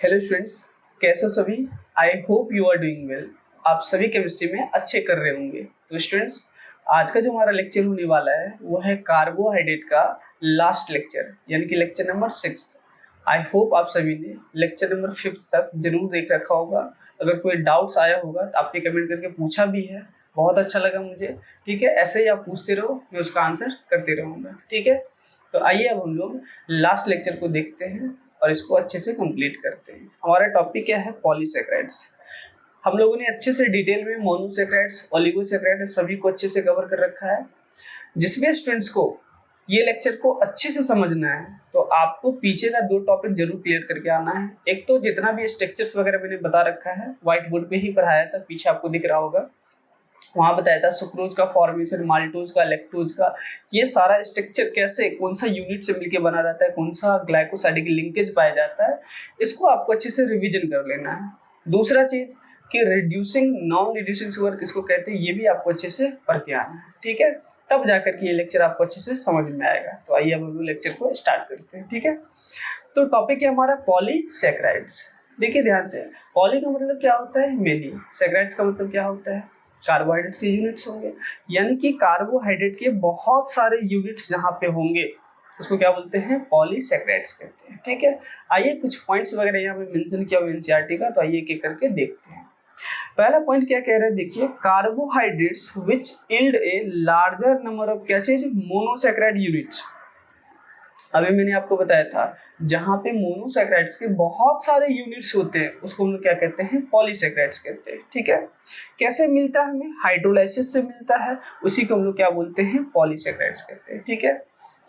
Hello students, कैसे हो सभी। I hope you are doing well. आप सभी केमिस्ट्री में अच्छे कर रहे होंगे। तो स्टूडेंट्स, आज का जो हमारा लेक्चर होने वाला है वो है कार्बोहाइड्रेट का लास्ट लेक्चर, यानी कि लेक्चर नंबर 6। आई होप आप सभी ने लेक्चर नंबर 5 तक जरूर देख रखा होगा। अगर कोई डाउट्स आया होगा तो आपने कमेंट करके पूछा भी है, बहुत अच्छा लगा मुझे। ठीक है, ऐसे ही आप पूछते रहो, मैं उसका आंसर करते रहूँगा। ठीक है, तो आइए अब हम लोग लास्ट लेक्चर को देखते हैं और इसको अच्छे से कंप्लीट करते हैं। हमारा टॉपिक क्या है? पॉलीसैकेराइड्स। हम लोगों ने अच्छे से डिटेल में मोनोसैकेराइड्स, ओलिगोसैकेराइड्स सभी को अच्छे से कवर कर रखा है। जिस भी स्टूडेंट्स को ये लेक्चर को अच्छे से समझना है तो आपको पीछे का 2 टॉपिक जरूर क्लियर करके आना है। एक तो जितना भी स्ट्रक्चर्स वगैरह मैंने बता रखा है व्हाइट बोर्ड पे ही पढ़ाया था, पीछे आपको दिख रहा होगा, वहां बताया था सुक्रोज का फॉर्मेशन, माल्टोज का, लैक्टोज का, ये सारा स्ट्रक्चर कैसे कौन सा यूनिट से मिलकर बना रहता है, कौन सा ग्लाइकोसाइड की लिंकेज पाया जाता है, इसको आपको अच्छे से रिवीजन कर लेना है। दूसरा चीज कि रिड्यूसिंग नॉन रिड्यूसिंग शुगर किसको कहते हैं, ये भी आपको अच्छे से पढ़ के आना है। ठीक है, तब जाकर के ये लेक्चर आपको अच्छे से समझ में आएगा। तो आइए अब हम लेक्चर को स्टार्ट करते हैं। ठीक है, तो टॉपिक है हमारा पॉलीसैकेराइड्स। देखिए ध्यान से, पॉली का मतलब क्या होता है? मेनी। सैकेराइड्स का मतलब क्या होता है? कार्बोहाइड्रेट्स के यूनिट्स होंगे, यानी कि कार्बोहाइड्रेट के बहुत सारे यूनिट्स जहाँ पे होंगे उसको क्या बोलते हैं? पॉलीसैकेराइड्स कहते हैं। ठीक है, आइए कुछ पॉइंट्स वगैरह यहाँ पे मेंशन किया हुआ एनसीईआरटी का, तो आइए एक एक करके देखते हैं। पहला पॉइंट क्या कह रहे हैं, देखिए, carbohydrates which yield a larger number of क्या चीज? Monosaccharide units. अभी मैंने आपको बताया था जहाँ पे मोनोसैकेराइड्स के बहुत सारे यूनिट्स होते हैं उसको हम लोग क्या कहते हैं? पॉलीसैकेराइड्स कहते हैं। ठीक है, कैसे मिलता है हमें? हाइड्रोलाइसिस से मिलता है, उसी को हम लोग क्या बोलते हैं? पॉलीसैकेराइड्स कहते हैं। ठीक है,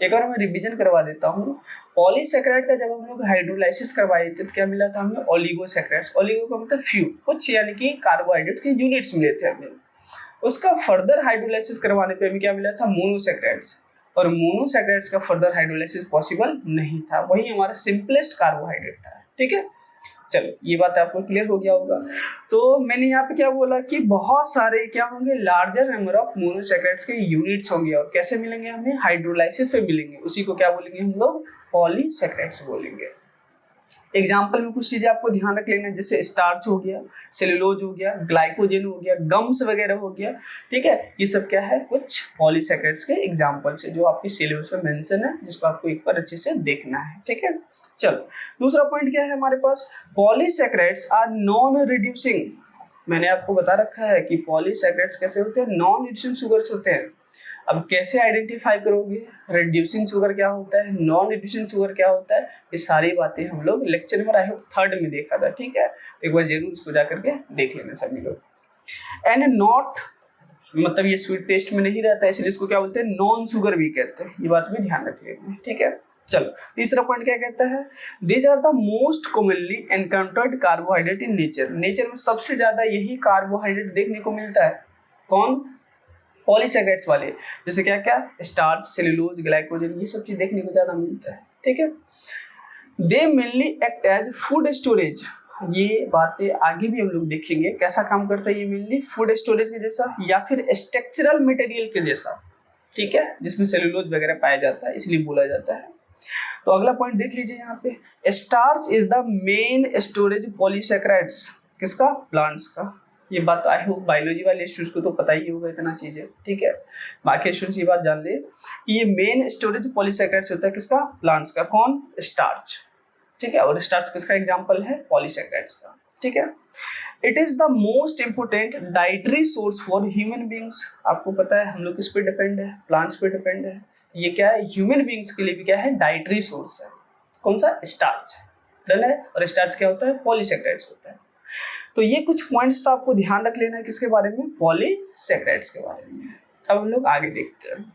एक बार मैं रिवीजन करवा देता हूँ। पॉलीसैकेराइड का जब हम लोग हाइड्रोलाइसिस करवाए थे तो क्या मिला था हमें? ओलिगोसैकेराइड्स। ओलिगो का मतलब फ्यू, कुछ, यानी कि कार्बोहाइड्रेट्स के यूनिट्स मिले थे हमें। उसका फर्दर हाइड्रोलाइसिस करवाने पे हमें क्या मिला था? मोनोसैकेराइड्स। और मोनोसैकेराइड्स का फर्दर हाइड्रोलाइसिस पॉसिबल नहीं था, वही हमारा सिंपलेस्ट कार्बोहाइड्रेट था। ठीक है, चलो ये बात आपको क्लियर हो गया होगा। तो मैंने यहाँ पे क्या बोला कि बहुत सारे क्या होंगे? लार्जर नंबर ऑफ मोनोसैकेराइड्स के यूनिट्स होंगे, और कैसे मिलेंगे हमें? हाइड्रोलाइसिस पे मिलेंगे, उसी को क्या बोलेंगे हम लोग? पॉलीसैकेराइड्स बोलेंगे। एग्जाम्पल में कुछ चीजें आपको ध्यान रख लेना, जैसे स्टार्च हो गया, सेलुलोज हो गया, ग्लाइकोजन हो गया, गम्स वगैरह हो गया। ठीक है, ये सब क्या है? कुछ पॉलीसैकेराइड्स के एग्जाम्पल्स है जो आपके सिलेबस में मेंशन है, जिसको आपको एक बार अच्छे से देखना है। ठीक है, चलो दूसरा पॉइंट क्या है हमारे पास? Polysaccharides are non reducing. मैंने आपको बता रखा है कि पॉलीसैकेराइड्स कैसे होते हैं? नॉन रिड्यूसिंग शुगर्स होते हैं। अब कैसे आइडेंटिफाई करोगे? रिड्यूसिंग शुगर क्या होता है, नॉन रिड्यूसिंग शुगर क्या होता है, ये सारी बातें हम लोग लेक्चर नंबर आई होप 3 में देखा था। ठीक है, एक बार जरूर उसको जाकर के देख लेना सभी लोग। एंड नॉट, मतलब ये स्वीट टेस्ट में नहीं रहता है, इसलिए इसको क्या बोलते हैं? नॉन शुगर भी कहते हैं, ये बात भी ध्यान रख लेना। ठीक है, चलो तीसरा पॉइंट क्या कहता है? These are the most commonly encountered carbohydrate in nature. Nature में सबसे ज्यादा यही कार्बोहाइड्रेट देखने को मिलता है। कौन? पॉलीसैकेराइड्स वाले, जैसे क्या क्या? स्टार्च, सेलुलोज, ग्लाइकोजन, ये सब चीज देखने को ज्यादा मिलता है। ठीक है, they mainly act as food storage. ये बातें आगे भी हम लोग देखेंगे, कैसा काम करता है ये? मेनली फूड स्टोरेज के जैसा या फिर स्ट्रक्चरल मटेरियल के जैसा। ठीक है, जिसमें सेलुलोज वगैरह पाया जाता है, इसलिए बोला जाता है। तो अगला पॉइंट देख लीजिए यहाँ पे, starch is the main storage polysaccharides. किसका? प्लांट्स का। ये बात आई होप बायोलॉजी वाले स्टूडेंट्स को तो पता ही होगा इतना चीज है। ठीक है, बाकी स्टूडेंट्स ये बात जान ले कि ये मेन स्टोरेज पॉलीसैकेराइड्स होता है किसका? प्लांट्स का। कौन? स्टार्च। ठीक है, और स्टार्च किसका एग्जाम्पल है? पॉलीसैकेराइड्स का। ठीक है, it is the most important dietary source for human beings. आपको पता है हम लोग किस पे डिपेंड है? प्लांट्स पे डिपेंड है। ये क्या है? ह्यूमन बींग्स के लिए भी क्या है? डाइटरी सोर्स है। कौन सा? स्टार्च। डन है, और स्टार्च क्या होता है? पॉलीसैकेराइड्स होता है। तो ये कुछ पॉइंट्स तो आपको ध्यान रख लेना है, किसके बारे में? पॉलीसैकेराइड्स के बारे में। अब हम लोग आगे देखते हैं।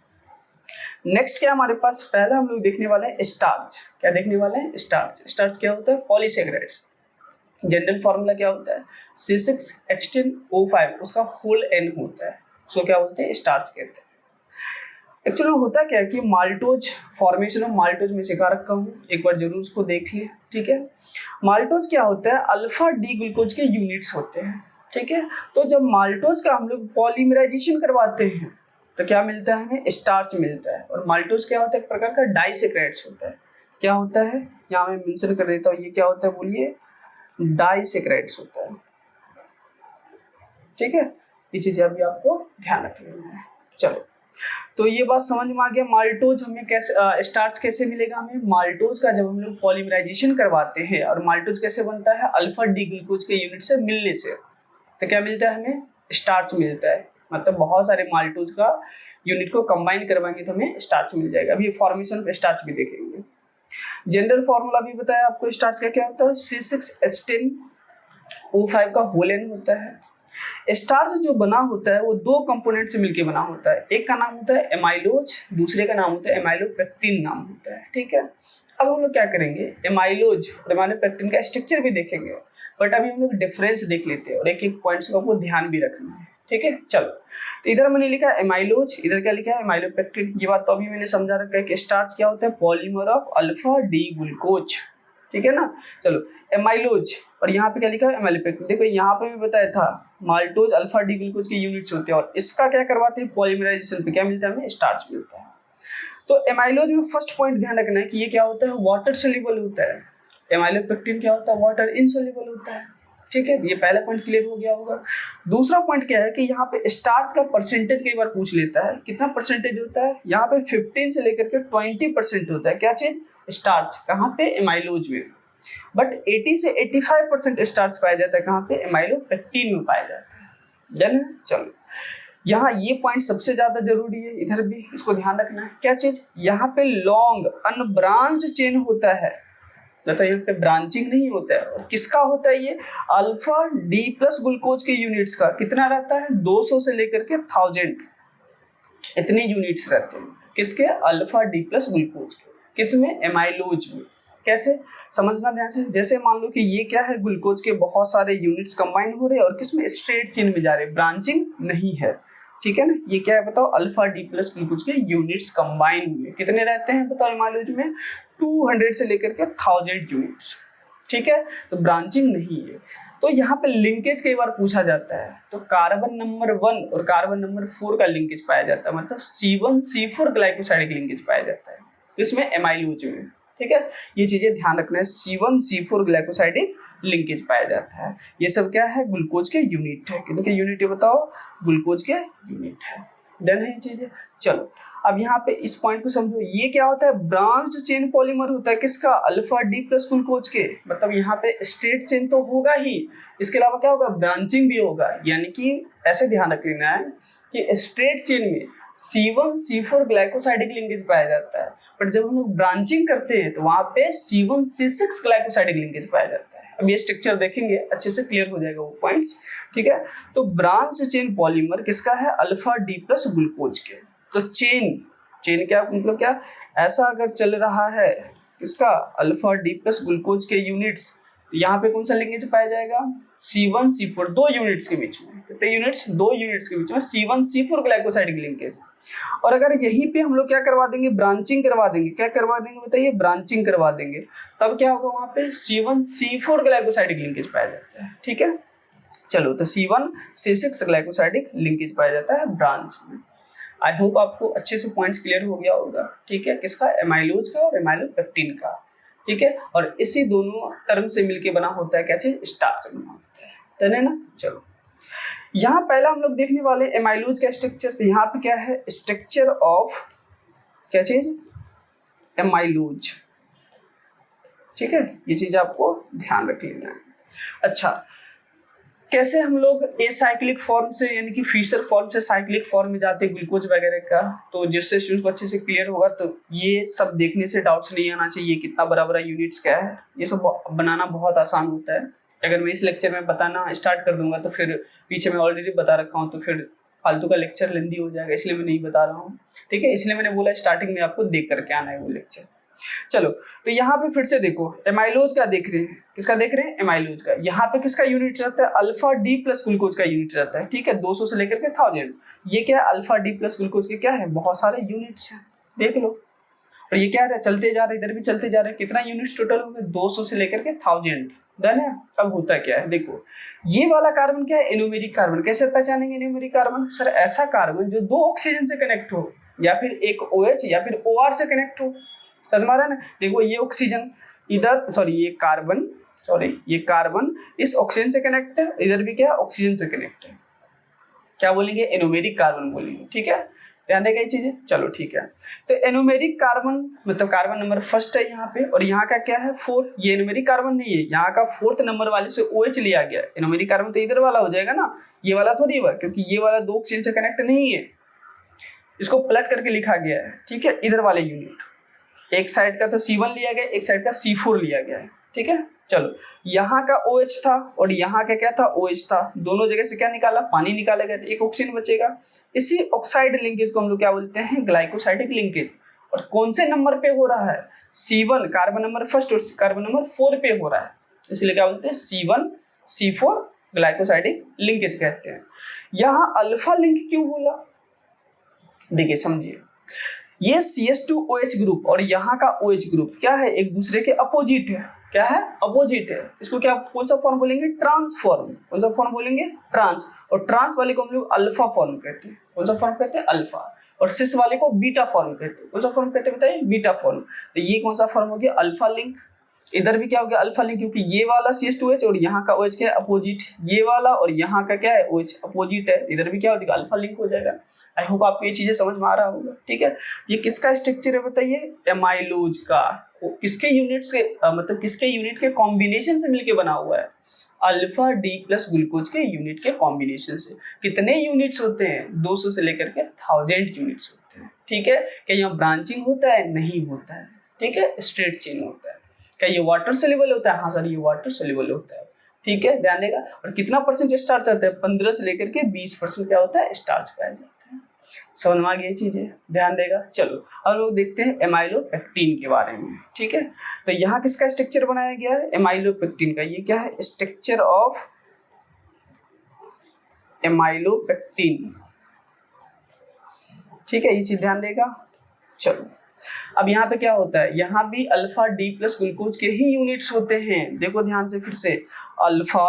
नेक्स्ट क्या हमारे पास? पहला हम लोग देखने वाले हैं स्टार्च। क्या देखने वाले हैं? स्टार्च। स्टार्च क्या होता है? पॉलीसैकेराइड्स। जनरल फॉर्मूला क्या होता है? C6H10O5, उसका होल N होता है, उसको क्या बोलते हैं? स्टार्च कहते हैं। एक्चुअली होता क्या है कि माल्टोज, फॉर्मेशन ऑफ माल्टोज में सिखा रखा हूँ, एक बार जरूर उसको देख लें। ठीक है, माल्टोज क्या होता है? अल्फा डी ग्लूकोज के यूनिट्स होते हैं। ठीक है, तो जब माल्टोज का हम लोग पॉलीमराइजेशन करवाते हैं तो क्या मिलता है हमें? स्टार्च मिलता है। और माल्टोज क्या होता है? एक प्रकार का डाइसैकेराइड्स होता है। क्या होता है? यहाँ मैं मेंशन कर देता हूँ, ये क्या होता है बोलिए? डाइसेक्राइड्स होता है। ठीक है, ये चीजें अभी आपको ध्यान रख लेना है। चलो, तो ये बात समझ में आ गया। माल्टोज हमें कैसे स्टार्च कैसे मिलेगा? हमें माल्टोज का जब हम लोग पॉलीमराइजेशन करवाते हैं, और माल्टोज कैसे बनता है? अल्फा डी ग्लूकोज के यूनिट से मिलने से। तो क्या मिलता है हमें? स्टार्च मिलता है। मतलब बहुत सारे माल्टोज का यूनिट को कंबाइन करवाएंगे तो हमें स्टार्च मिल जाएगा। अभी फॉर्मेशन ऑफ स्टार्च भी देखेंगे। जनरल फॉर्मूला भी बताया आपको स्टार्च का क्या होता है? C6H10O5 का होल एन होता है। स्टार्च जो बना होता है वो दो कंपोनेंट से मिलकर बना होता है। एक का नाम होता है एमाइलोज, दूसरे का नाम होता है एमाइलोपेक्टिन नाम होता है। ठीक है, अब हम लोग क्या करेंगे? एमाइलोज और एमाइलोपेक्टिन का स्ट्रक्चर भी देखेंगे, बट अभी हम लोग डिफरेंस देख लेते हैं और एक एक पॉइंट्स को आपको ध्यान भी रखना है। ठीक है, चलो, तो इधर मैंने लिखा है एमाइलोज, इधर क्या लिखा है? एमाइलोपेक्टिन। ये बात तो अभी मैंने समझा रखा है कि स्टार्च क्या होता है? Polymer of alpha D glucose. ठीक है ना। चलो, एमाइलोज और यहाँ पे क्या लिखा है? एमाइलोपेक्टिन। देखो यहाँ पे भी बताया था माल्टोज अल्फा डी ग्लूकोज के यूनिट्स होते हैं, और इसका क्या करवाते हैं? पॉलीमराइजेशन पे क्या मिलता है हमें? स्टार्च मिलता है। तो एमाइलोज में फर्स्ट पॉइंट ध्यान रखना है कि ये क्या होता है? वाटर सोल्यूबल होता है। एमाइलोपेक्टिन क्या होता है? वाटर इनसोल्यूबल होता है। ठीक है, ये पहला पॉइंट क्लियर हो गया होगा। दूसरा पॉइंट क्या है कि यहाँ पे स्टार्च का परसेंटेज कई बार पूछ लेता है। कितना परसेंटेज होता है? यहाँ पे 15 से लेकर के 20% होता है। क्या चीज? स्टार्च। कहाँ पे? एमाइलोज में। बट 80 से 85% स्टार्च पाया जाता है। कहाँ पे? एमाइलोपेक्टिन में पाया जाता है। डन है। चलो, यहाँ ये पॉइंट सबसे ज्यादा जरूरी है, इधर भी इसको ध्यान रखना है। क्या चीज? यहाँ पे लॉन्ग अनब्रांच्ड चेन होता है, तो यहाँ पे ब्रांचिंग नहीं होता है। और किसका होता है ये? अल्फा डी प्लस ग्लूकोज के यूनिट्स का। कितना रहता है? 200 से लेकर के 1000 इतने यूनिट्स रहते हैं। किसके? अल्फा डी प्लस ग्लूकोज के। किसमें? एमाइलोज में। कैसे समझना ध्यान से? जैसे मान लो कि ये क्या है? ग्लूकोज के बहुत सारे यूनिट्स कंबाइन हो रहे हैं और किसमें? स्ट्रेट चेन में जा रहे हैं, ब्रांचिंग नहीं है। ठीक है ना। ये क्या है बताओ? अल्फा डी प्लस ग्लूकोज के यूनिट्स कंबाइन हुए। कितने रहते हैं बताओ एमाइलोज में? 200 से लेकर के 1000 यूनिट्स। ठीक है, तो ब्रांचिंग नहीं है। तो यहाँ पे लिंकेज कई बार पूछा जाता है, तो कार्बन नंबर 1 और कार्बन नंबर 4 का लिंकेज पाया जाता है। मतलब C1C4 ग्लाइकोसाइडिक लिंकेज पाया जाता है इसमें, एमाइलोज में। ठीक है, ये चीजें ध्यान रखना है। C1C4 ग्लाइकोसाइडिक लिंकेज पाया जाता है। ये सब क्या है? ग्लूकोज के यूनिट है। कितने के यूनिट है बताओ? ग्लूकोज के यूनिट है। डन है ये चीजें। चलो, अब यहाँ पे इस पॉइंट को समझो। ये क्या होता है? ब्रांच्ड चेन पॉलीमर होता है। किसका? अल्फा डी प्लस ग्लूकोज के। मतलब यहाँ पे स्ट्रेट चेन तो होगा ही, इसके अलावा क्या होगा? ब्रांचिंग भी होगा। यानी कि ऐसे ध्यान रख लेना है कि स्ट्रेट चेन में C1C4 ग्लाइकोसाइडिक लिंकेज पाया जाता है, बट जब हम लोग ब्रांचिंग करते हैं तो वहां पे C1C6 ग्लाइकोसाइडिक लिंकेज पाया जाता है। अब ये स्ट्रक्चर देखेंगे अच्छे से क्लियर हो जाएगा वो पॉइंट्स। ठीक है, तो ब्रांच चेन पॉलीमर किसका है? अल्फा डी प्लस ग्लूकोज के। तो चेन क्या मतलब? क्या ऐसा अगर चल रहा है किसका? अल्फा डी प्लस ग्लूकोज के यूनिट्स, यहाँ पे कौन सा लिंकेज पाया जाएगा? C1C4, 2 यूनिट्स के बीच में। कितने यूनिट्स? 2 यूनिट्स के बीच में C1C4 ग्लाइकोसाइडिक लिंकेज। और अगर यहीं पे हम लोग क्या करवा देंगे? ब्रांचिंग करवा देंगे। क्या करवा देंगे बताइए? ब्रांचिंग करवा देंगे। तब क्या होगा? वहां पे C1C4 ग्लाइकोसाइडिक लिंकेज पाया जाता है। ठीक है, चलो, तो C1C6 ग्लाइकोसाइडिक लिंकेज पाया जाता है ब्रांच में। आई होप आपको अच्छे से पॉइंट्स क्लियर हो गया होगा। ठीक है, किसका? एमाइलोज का और एमाइलोपेक्टिन का। ठीक है, और इसी दोनों टर्म से मिलके बना होता है क्या चीज? स्टार्च बना होता है। डन है ना। चलो, यहाँ पहला हम लोग देखने वाले एमाइलोज का स्ट्रक्चर। तो यहाँ पे क्या है? स्ट्रक्चर ऑफ क्या चीज? एमाइलोज। ठीक है, ये चीज आपको ध्यान रख लेना है। अच्छा, कैसे हम लोग एसाइक्लिक फॉर्म से यानी कि फिशर फॉर्म से साइक्लिक फॉर्म में जाते हैं ग्लूकोज वगैरह का, तो जिससे स्टूडेंट्स को अच्छे से क्लियर होगा। तो ये सब देखने से डाउट्स नहीं आना चाहिए। कितना बड़ा बड़ा यूनिट्स क्या है, ये सब बनाना बहुत आसान होता है। अगर मैं इस लेक्चर में बताना स्टार्ट कर दूंगा तो फिर पीछे मैं ऑलरेडी बता रखा हूँ, तो फिर फालतू का लेक्चर लेंदी हो जाएगा, इसलिए मैं नहीं बता रहा हूँ। ठीक है, इसलिए मैंने बोला स्टार्टिंग में आपको देख करके आना है वो लेक्चर। चलो, तो यहाँ पे फिर से देखो, एमाइलोज का देख रहे हैं। किसका देख रहे हैं? एमाइलोज का। यहाँ पे किसका यूनिट रहता है? अल्फा डी प्लस ग्लूकोज का यूनिट रहता है। ठीक है, 200 से लेकर के 1000। ये क्या है? अल्फा डी प्लस ग्लूकोज के क्या है? बहुत सारे यूनिट्स हैं, देख लो। और ये क्या है? चलते जा रहे, इधर भी चलते जा रहे। कितना यूनिट्स टोटल हो गए? 200 से लेकर के 1000। डन है। अब होता क्या है देखो, ये वाला कार्बन क्या है? Anomeric carbon. कैसे पहचानेंगे एनोमेरिक कार्बन? सर, ऐसा कार्बन जो 2 ऑक्सीजन से कनेक्ट हो, या फिर एक OH या फिर OR से कनेक्ट हो। समझ में आ रहा है ना? देखो, ये ऑक्सीजन इधर, सॉरी ये कार्बन सॉरी, ये कार्बन इस ऑक्सीजन से कनेक्ट है, इधर भी क्या है, ऑक्सीजन से कनेक्ट है। क्या बोलेंगे, एनोमेरिक कार्बन बोलेंगे। ठीक है, ध्यान देगा ये चीजें। चलो ठीक है, तो एनोमेरिक कार्बन मतलब कार्बन नंबर फर्स्ट है यहाँ पे, और यहाँ का क्या है 4। ये एनोमेरिक कार्बन नहीं है, यहाँ का 4th नंबर वाले से OH लिया गया। एनोमेरिक कार्बन तो इधर वाला हो जाएगा ना, ये वाला थोड़ी हुआ, क्योंकि ये वाला 2 ऑक्सीजन से कनेक्ट नहीं है, इसको पलट करके लिखा गया है। ठीक है, इधर वाले यूनिट, एक साइड का तो C1 लिया गया, एक साइड का C4 लिया गया है। ठीक है, चलो यहाँ का OH था और यहाँ का क्या था, OH था, दोनों जगह से क्या निकाला, पानी निकाला गया, तो एक ऑक्सीजन बचेगा। इसी ऑक्साइड लिंकेज को हम लोग क्या बोलते हैं, ग्लाइकोसाइडिक लिंकेज। और कौन से नंबर पे हो रहा है, C1 कार्बन नंबर फर्स्ट और कार्बन नंबर 4 पे हो रहा है, इसलिए क्या बोलते हैं, C1 C4 ग्लाइकोसाइडिक लिंकेज कहते हैं। यहाँ अल्फा लिंक क्यों बोला, देखिए समझिए, ये CH2OH ग्रुप और यहाँ का OH ग्रुप क्या है, एक दूसरे के अपोजिट है। क्या है, अपोजिट है। इसको क्या कौन सा फॉर्म बोलेंगे, ट्रांसफॉर्म। कौन सा फॉर्म बोलेंगे, ट्रांस। और ट्रांस वाले को हम लोग अल्फा फॉर्म कहते हैं। कौन सा फॉर्म कहते हैं, अल्फा। और सिस वाले को बीटा फॉर्म कहते हैं। कौन सा फॉर्म कहते हैं बताइए, बीटा फॉर्म। तो ये कौन सा फॉर्म हो गया, अल्फा लिंक। इधर भी क्या हो गया, अल्फा लिंक, क्योंकि ये वाला CH2H और यहाँ का OH क्या है, अपोजिट। ये वाला और यहाँ का क्या है, OH अपोजिट है, इधर भी क्या हो जाएगा, अल्फा लिंक हो जाएगा। आई होप आपको ये चीजें समझ में आ रहा होगा। ठीक है, ये किसका स्ट्रक्चर है बताइए, एमाइलोज का। किसके यूनिट से मतलब किसके यूनिट के कॉम्बिनेशन से मिलके बना हुआ है, अल्फा D प्लस ग्लूकोज के यूनिट के कॉम्बिनेशन से। कितने यूनिट्स होते हैं, 200 से लेकर के 1000 यूनिट्स होते हैं। ठीक है, क्या यहाँ ब्रांचिंग होता है, नहीं होता है। ठीक है, स्ट्रेट चेन होता है। क्या ये वाटर सोल्यूबल होता है, हाँ सर ये वाटर सोल्यूबल होता है। ठीक है, ध्यान देगा। और कितना परसेंट स्टार्च आता है, 15 से लेकर के 20% क्या होता है, स्टार्च पाया जाता है। समझ में आ गई चीजें, ध्यान देगा। चलो अब लोग देखते हैं एमाइलोपेक्टिन के बारे में। ठीक है, तो यहाँ किसका स्ट्रक्चर बनाया गया है, एमाइलोपेक्टिन का। ये क्या है, स्ट्रक्चर ऑफ एमाइलोपेक्टिन। ठीक है, ये चीज ध्यान देगा। चलो अब यहाँ पे क्या होता है, यहाँ भी अल्फा D प्लस ग्लूकोज के ही यूनिट्स होते हैं। देखो ध्यान से फिर से, अल्फा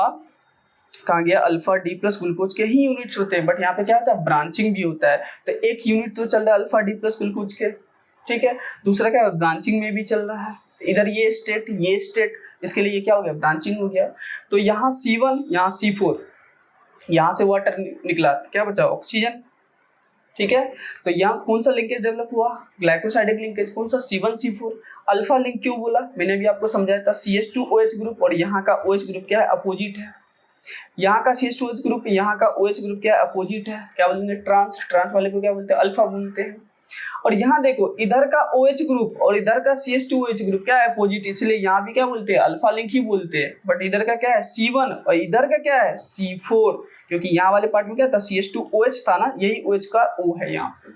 कहाँ गया, अल्फा D प्लस ग्लूकोज के ही यूनिट्स होते हैं, बट यहाँ पे क्या होता है, ब्रांचिंग भी होता है। तो एक यूनिट तो चल रहा है अल्फा D प्लस ग्लूकोज के, ठीक है, दूसरा क्या है, ब्रांचिंग में भी चल रहा है। इधर ये स्टेट, ये स्टेट, इसके लिए क्या हो गया, ब्रांचिंग हो गया। तो यहाँ C1, यहाँ C4, यहाँ से वाटर निकला, क्या बचा, ऑक्सीजन। ठीक है, तो यहाँ कौन सा लिंकेज डेवलप हुआ, ग्लाइकोसाइडिक लिंकेज। कौन सा, C1 C4। अल्फा लिंक क्यों बोला, मैंने भी आपको समझाया था, CH2OH ग्रुप और यहाँ का OH ग्रुप क्या है, अपोजिट है। यहाँ का CH2OH ग्रुप, यहाँ का OH ग्रुप क्या है, अपोजिट है। क्या बोलेंगे, ट्रांस। ट्रांस वाले को क्या बोलते हैं, अल्फा बोलते हैं। और यहाँ देखो, इधर का OH ग्रुप और इधर का CH2OH ग्रुप क्या है, अपोजिट, इसलिए यहाँ भी क्या बोलते हैं, अल्फा लिंक ही बोलते हैं। बट इधर का क्या है, C1 और इधर का क्या है, C4, क्योंकि यहाँ वाले पार्ट में क्या था, CH2OH था ना, यही OH का O है यहाँ पे।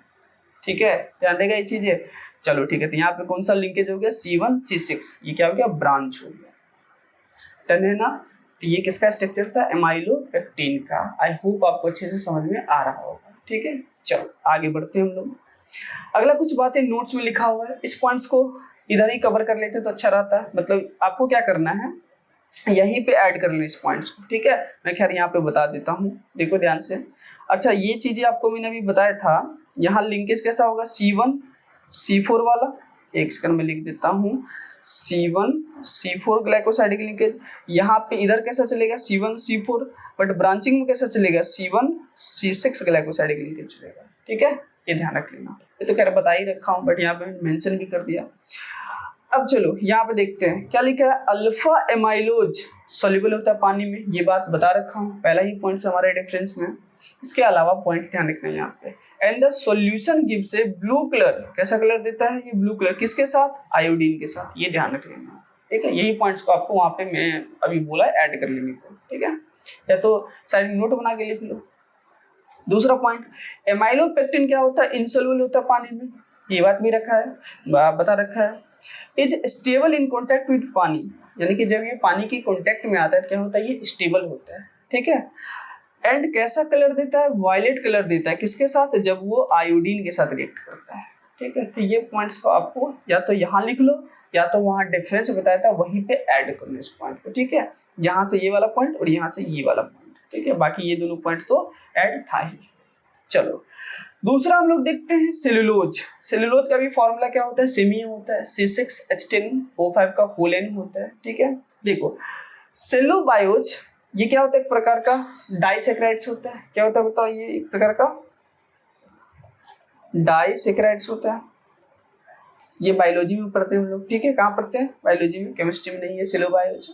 ठीक है, ध्यान देगा ये चीजें। चलो ठीक है, तो यहाँ पे कौन सा लिंकेज हो गया, C1 C6, ये क्या हो गया, ब्रांच हो गया। डन है ना। तो ये किसका स्ट्रक्चर था, एमाइलोपेक्टिन का। आई होप आपको अच्छे से समझ में आ रहा होगा। ठीक है, चलो आगे बढ़ते हैं हम लोग। अगला कुछ बातें नोट्स में लिखा हुआ है, इस पॉइंट्स को इधर ही कवर कर लेते तो अच्छा रहता है। मतलब आपको क्या करना है, यहीं पे ऐड कर लें इस पॉइंट्स को। ठीक है, मैं खैर यहाँ पे बता देता हूँ, देखो ध्यान से। अच्छा, ये चीजें आपको मैंने अभी बताया था। यहाँ लिंकेज कैसा होगा, C1 C4 वाला, एक सेकंड में लिख देता हूँ, C1 C4 ग्लाइकोसाइडिक लिंकेज। यहाँ पे इधर कैसा चलेगा, C1 C4, बट ब्रांचिंग में कैसा चलेगा, C1 C6 ग्लाइकोसाइडिक लिंकेज चलेगा। ठीक है, ये ध्यान रख लेना। ये तो खैर बता ही रखा हूँ, बट यहाँ पे मेंशन भी कर दिया। अब चलो यहाँ पे देखते हैं क्या लिखा है, अल्फा एमाइलोज सोल्यूबल होता है पानी में, ये बात बता रखा हूँ, पहला ही पॉइंट हमारे रेफरेंस में। इसके अलावा पॉइंट ध्यान रखना है यहाँ पे, and the solution gives A blue colour, कैसा कलर देता है ये, ब्लू कलर, किसके साथ, आयोडीन के साथ, ये ध्यान रख लेना। ठीक है, यही पॉइंट्स को आपको वहाँ पे मैं अभी बोला ऐड कर लेने को। ठीक है, या तो साइड नोट बना के लिख लो। दूसरा पॉइंट, एमाइलोपेक्टिन क्या होता है, इनसोल्युबल होता है पानी में, ये बात भी रखा है, बता रखा है। Is stable in contact with पानी, यानी कि जब ये पानी की कॉन्टैक्ट में आता है क्या होता है, ये स्टेबल होता है। ठीक है, एंड कैसा कलर देता है, वायलेट कलर देता है, किसके साथ, जब वो आयोडीन के साथ रिएक्ट करता है। ठीक है, तो ये पॉइंट्स को आपको या तो यहाँ लिख लो या तो वहाँ डिफरेंस बताया था वहीं पे ऐड कर लो इस पॉइंट को। ठीक है, यहाँ से ये वाला पॉइंट और यहाँ से ये वाला पॉइंट। ठीक है, बाकी ये दोनों पॉइंट तो ऐड था ही। चलो दूसरा हम लोग देखते हैं सेलुलोज। सेलुलोज का भी फॉर्मूला क्या होता है, सेम ही होता है, C6H10O5 का होल N होता है। ठीक है, देखो सेलुलोबायोज ये क्या होता है, एक प्रकार का डाइसेक्राइड्स होता है। क्या होता है बताओ, ये एक प्रकार का डाइसेक्राइड्स होता है। ये बायोलॉजी में पढ़ते हैं हम लोग, ठीक है। कहाँ पढ़ते हैं, बायोलॉजी में, केमिस्ट्री में नहीं है सेलुलोबायोज।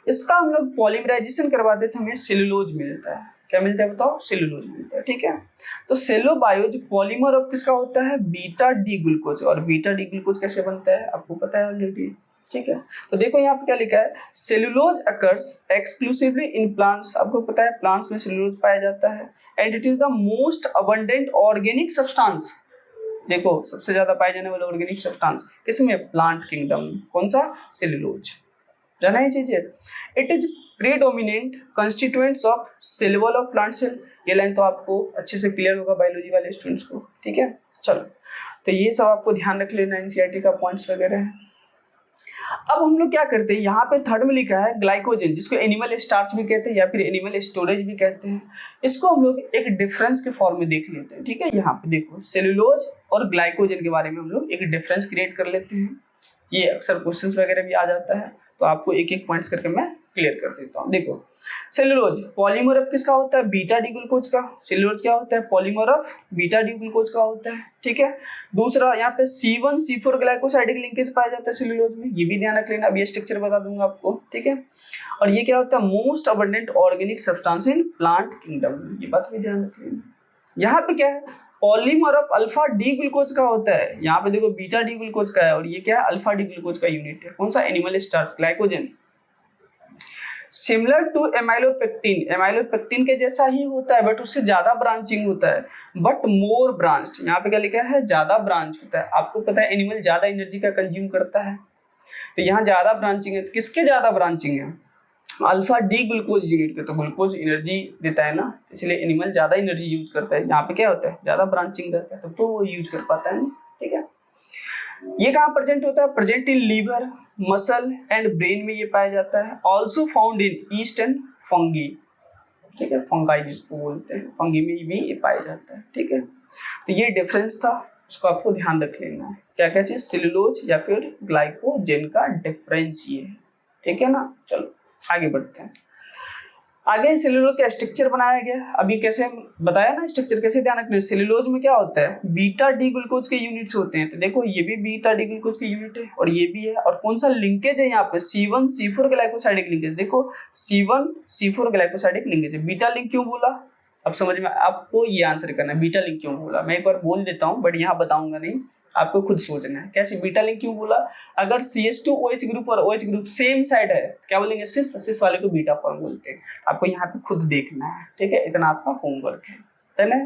इसका हम लोग पॉलीमराइजेशन करवाते थे, हमें सेलुलोज मिलता है। क्या मिलता है बताओ, सेलुलोज मिलता है, ठीक है। तो सेलुलोबायोज पॉलीमर ऑफ किसका होता है, बीटा डी ग्लूकोज। और बीटा डी ग्लूकोज कैसे बनता है आपको पता है ऑलरेडी, ठीक है। तो देखो यहाँ पे क्या लिखा है, cellulose occurs exclusively in plants. आपको पता है प्लांट्स में सेलुलोज पाया जाता है, and it is the most abundant organic substance. देखो सबसे ज्यादा पाए जाने वाला ऑर्गेनिक सब्सटेंस किसमें, प्लांट किंगडम में। कौन सा, सेलुलोज। जाना ही चाहिए। It is predominant constituents of cell wall of plant cell. ये लाइन तो आपको अच्छे से क्लियर होगा बायोलॉजी वाले स्टूडेंट्स को, ठीक है। चलो, तो ये सब आपको ध्यान रख लेना, एनसीईआरटी का पॉइंट्स वगैरह है। अब हम लोग क्या करते हैं, यहाँ पे थर्ड में लिखा है ग्लाइकोजन, जिसको एनिमल स्टार्च भी कहते हैं या फिर एनिमल स्टोरेज भी कहते हैं। इसको हम लोग एक डिफरेंस के फॉर्म में देख लेते हैं, ठीक है। यहाँ पे देखो सेलुलोज और ग्लाइकोजन के बारे में हम लोग एक डिफरेंस क्रिएट कर लेते हैं। ये अक्सर क्वेश्चंस वगैरह भी आ जाता है, तो आपको एक एक पॉइंट्स करके मैं क्लियर कर देता हूँ। देखो सेलुलोज पॉलीमर ऑफ किसका होता है, बीटा डी ग्लूकोज का। सेलुलोज क्या होता है, polymer of beta D glucose का होता है, ठीक है। दूसरा यहाँ पे C1C4 ग्लाइकोसाइडिक लिंकेज पाया जाता है सेलुलोज में, ये भी ध्यान रख लेना, अभी स्ट्रक्चर बता दूंगा आपको, ठीक है। और ये क्या होता है, most abundant organic substance in plant kingdom, ये बात भी ध्यान रख लेना। यहाँ पे क्या है, polymer of alpha D glucose का होता है। यहाँ पे देखो बीटा डी ग्लूकोज का है, और ये क्या है, अल्फा डी ग्लूकोज का यूनिट है। कौन सा, animal starch glycogen. Similar to amylopectin, amylopectin के जैसा ही होता है, बट उससे ज्यादा ब्रांचिंग होता है, बट मोर ब्रांच्ड। यहाँ पे क्या लिखा है, ज्यादा ब्रांच होता है। आपको पता है एनिमल ज्यादा एनर्जी का कंज्यूम करता है, तो यहाँ ज्यादा ब्रांचिंग है। तो किसके ज्यादा ब्रांचिंग है, अल्फा डी ग्लूकोज यूनिट के। तो ग्लूकोज एनर्जी देता है ना, इसलिए एनिमल ज्यादा एनर्जी यूज करता है। यहाँ पे क्या होता है, ज्यादा ब्रांचिंग रहता है, तब तो वो यूज कर पाता है, ठीक है। ये कहाँ प्रेजेंट होता है, present in liver, muscle and brain में ये पाया जाता है। Also found in yeast and fungi, ठीक है, फंगाई जिसको बोलते हैं, फंगी में भी ये पाया जाता है, ठीक है। तो ये डिफरेंस था, उसको आपको ध्यान रख लेना है। क्या क्या चीज, सेलुलोज या फिर ग्लाइकोजन का डिफरेंस ये है, ठीक है ना। चलो आगे बढ़ते हैं। आगे सेलुलोज का स्ट्रक्चर बनाया गया। अभी कैसे बताया ना स्ट्रक्चर, कैसे ध्यान रखना है। सेलुलोज में क्या होता है, बीटा डी ग्लूकोज के यूनिट्स होते हैं। तो देखो ये भी बीटा डी ग्लूकोज के यूनिट है, और ये भी है। और कौन सा लिंकेज है यहाँ पे, C1C4 ग्लाइकोसाइडिक लिंकेज। देखो C1C4 ग्लाइकोसाइडिक लिंकेज है। बीटा लिंक क्यों बोला, अब समझ में, आपको ये आंसर करना है, बीटा लिंक क्यों बोला। मैं एक बार बोल देता हूँ, बट यहाँ बताऊंगा नहीं, आपको खुद सोचना है। कैसे बीटा लिंक क्यों बोला, अगर CH2OH ग्रुप और OH ग्रुप सेम साइड है, क्या बोलेंगे, सिस, सिस वाले को बीटा फॉर्म बोलते हैं। आपको यहाँ पे खुद देखना है, ठीक है, इतना आपका होमवर्क है ना।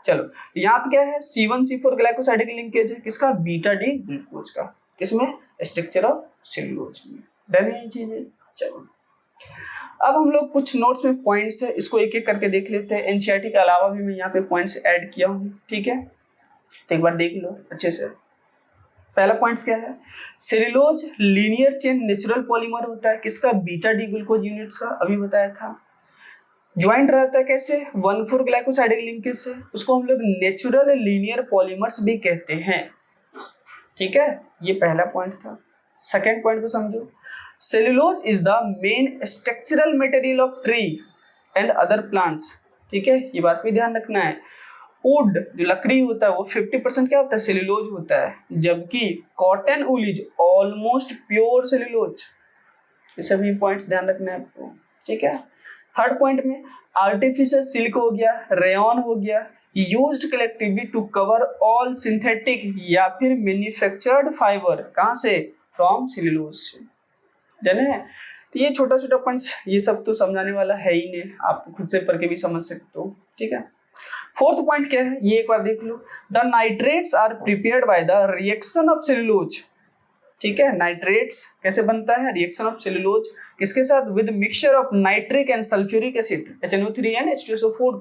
चलो, तो यहाँ पे क्या है, C1C4 ग्लाइकोसाइडिक लिंकेज है, किसका, बीटा डी ग्लूकोज का। किसमें, स्ट्रक्चर ऑफ सेलुलोज में। डन है ये चीजें। चलो अब हम लोग कुछ नोट्स में पॉइंट्स है, इसको एक एक करके देख लेते हैं। एनसीईआरटी के अलावा भी मैं यहाँ पे पॉइंट्स ऐड किया हूँ, ठीक है, तो एक बार देख लो अच्छे से। पहला पॉइंट क्या है, cellulose linear chain natural polymer होता है, किसका, बीटा डी ग्लूकोज यूनिट्स का, अभी बताया था। ज्वाइंट रहता है कैसे, 1,4 ग्लाइकोसाइडिक लिंकेज से, उसको हम लोग नेचुरल लीनियर पॉलीमर्स भी कहते हैं, ठीक है। ये पहला पॉइंट था। सेकेंड पॉइंट को समझो, cellulose is the main structural material of tree and other plants, ठीक है, ये बात भी ध्यान रखना है। वुड जो लकड़ी होता है वो 50% क्या होता है, सेलुलोज होता है, जबकि cotton wool is almost pure cellulose. ये सभी पॉइंट्स ध्यान रखना है आपको, ठीक है। थर्ड पॉइंट में आर्टिफिशियल सिल्क हो गया, रेयन हो गया, used collectively to cover all synthetic या फिर मैन्युफैक्चर्ड फाइबर, कहाँ से, फ्रॉम सेलुलोज से। जाने है, तो ये छोटा छोटा पॉइंट्स, ये सब तो समझाने वाला है ही नहीं, आप खुद से पढ़ के भी समझ सकते हो, ठीक है। फोर्थ पॉइंट क्या है, ये एक बार देख लो, the nitrates are prepared by the reaction of cellulose, ठीक है। नाइट्रेट्स कैसे बनता है, रिएक्शन ऑफ सेलुलोज किसके साथ, with mixture of nitric and sulphuric acid HNO3 and H2SO4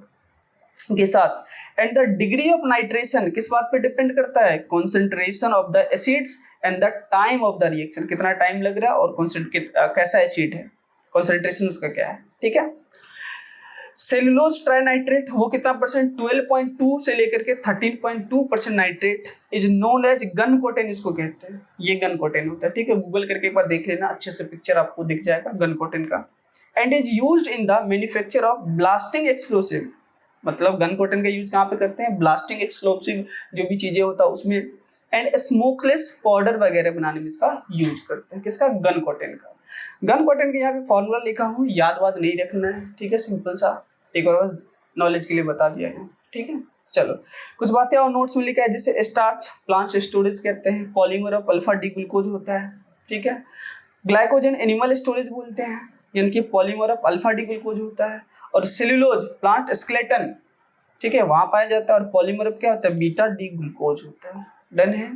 के साथ। And the degree of nitration किस बात पे डिपेंड करता है, concentration of the acids and the time of the reaction, कितना टाइम लग रहा है और कैसा एसिड है, कॉन्सेंट्रेशन उसका क्या है, ठीक है। सेलुलोज ट्राइनाइट्रेट वो कितना परसेंट, 12.2 से लेकर के 13.2% nitrate is known as guncotton, इसको कहते हैं। ये गन कोटेन होता है, ठीक है। गूगल करके एक बार देख लेना, अच्छे से पिक्चर आपको दिख जाएगा गन कोटेन का, and is used in the manufacture of blasting explosive, मतलब गन कॉटन का यूज कहाँ पे करते हैं, ब्लास्टिंग एक्सप्लोसिव जो भी चीजें होता है उसमें, एंड स्मोकलेस पाउडर वगैरह बनाने में इसका यूज करते हैं, किसका, गन कॉटन का। गन कॉटन का यहाँ पे फॉर्मूला लिखा हूँ, याद वाद नहीं रखना है, ठीक है, सिंपल सा एक और नॉलेज के लिए बता दिया है, ठीक है। चलो कुछ बातें और नोट्स में लिखा है, जैसे स्टार्च प्लांट स्टोरेज कहते हैं, polymer of alpha D glucose होता है, ठीक है। ग्लाइकोजन एनिमल स्टोरेज बोलते हैं, यानी कि polymer of alpha D glucose होता है, और सेल्यूलोज प्लांट स्केलेटन, ठीक है, वहां पाया जाता है, और पॉलीमर ऑफ क्या होता है, बीटा डी ग्लूकोज होता है। डन है।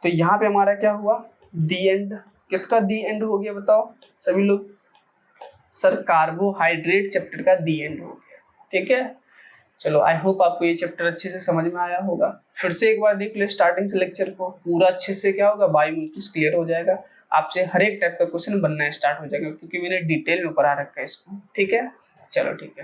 तो यहाँ पे हमारा क्या हुआ, दी एंड, किसका दी एंड हो गया बताओ सभी लोग, सर कार्बोहाइड्रेट चैप्टर का दी एंड हो गया, ठीक है। चलो आई होप आपको ये चैप्टर अच्छे से समझ में आया होगा। फिर से एक बार देख लो स्टार्टिंग से लेक्चर को, पूरा अच्छे से क्या होगा, बायोमोलिक्यूल्स क्लियर हो जाएगा, आपसे हर एक टाइप का क्वेश्चन बनना स्टार्ट हो जाएगा, क्योंकि मैंने डिटेल में पढ़ा रखा है इसको, ठीक है। चलो ठीक है।